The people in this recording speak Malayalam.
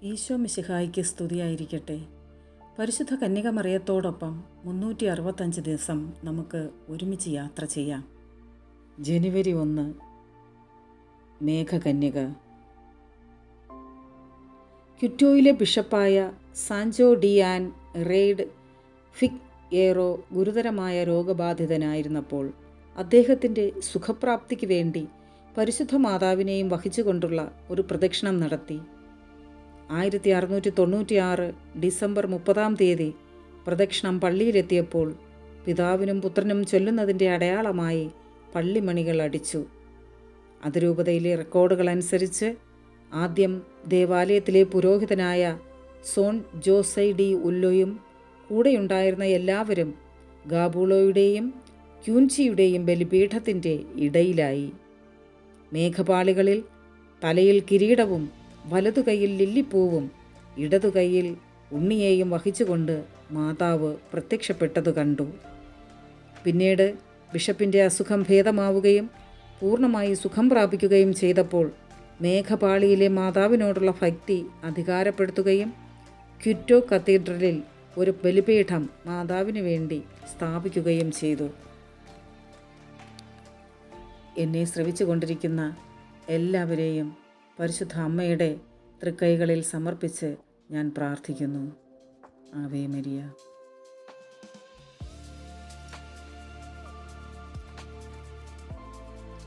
ഈശോ മിശിഹായ്ക്ക് സ്തുതിയായിരിക്കട്ടെ. പരിശുദ്ധ കന്യകമറിയത്തോടൊപ്പം 365 ദിവസം നമുക്ക് ഒരുമിച്ച് യാത്ര ചെയ്യാം. ജനുവരി 1 മേഘകന്യക. ക്വിറ്റോയിലെ ബിഷപ്പായ സാൻജോ ഡി ആൻ റെയ്ഡ് ഫിഗ്യേറോ ഗുരുതരമായ രോഗബാധിതനായിരുന്നപ്പോൾ അദ്ദേഹത്തിൻ്റെ സുഖപ്രാപ്തിക്ക് വേണ്ടി പരിശുദ്ധ മാതാവിനെയും വഹിച്ചുകൊണ്ടുള്ള ഒരു പ്രദക്ഷിണം നടത്തി. 1696 ഡിസംബർ 30 പ്രദക്ഷിണം പള്ളിയിലെത്തിയപ്പോൾ പിതാവിനും പുത്രനും ചൊല്ലുന്നതിൻ്റെ അടയാളമായി പള്ളിമണികൾ അടിച്ചു. അതിരൂപതയിലെ റെക്കോർഡുകൾ അനുസരിച്ച് ആദ്യം ദേവാലയത്തിലെ പുരോഹിതനായ സോൺ ജോസൈ ഡി ഉല്ലോയും കൂടെയുണ്ടായിരുന്ന എല്ലാവരും ഗാബുളോയുടെയും ക്യൂൻചിയുടെയും ബലിപീഠത്തിൻ്റെ ഇടയിലായി. മേഘപാളികളിൽ തലയിൽ കിരീടവും വലതുകൈയിൽ ലില്ലിപ്പൂവും ഇടതുകൈയിൽ ഉണ്ണിയെയും വഹിച്ചുകൊണ്ട് മാതാവ് പ്രത്യക്ഷപ്പെട്ടതു കണ്ടു. പിന്നീട് ബിഷപ്പിൻ്റെ അസുഖം ഭേദമാവുകയും പൂർണ്ണമായി സുഖം പ്രാപിക്കുകയും ചെയ്തപ്പോൾ മേഘപാളിയിലെ മാതാവിനോടുള്ള ഭക്തി അധികാരപ്പെടുത്തുകയും ക്വിറ്റോ കത്തീഡ്രലിൽ ഒരു ബലിപീഠം മാതാവിന് വേണ്ടി സ്ഥാപിക്കുകയും ചെയ്തു. എന്നെ ശ്രവിച്ചു കൊണ്ടിരിക്കുന്ന എല്ലാവരെയും പരിശുദ്ധ അമ്മയുടെ തൃക്കൈകളിൽ സമർപ്പിച്ച് ഞാൻ പ്രാർത്ഥിക്കുന്നു. Ave Maria.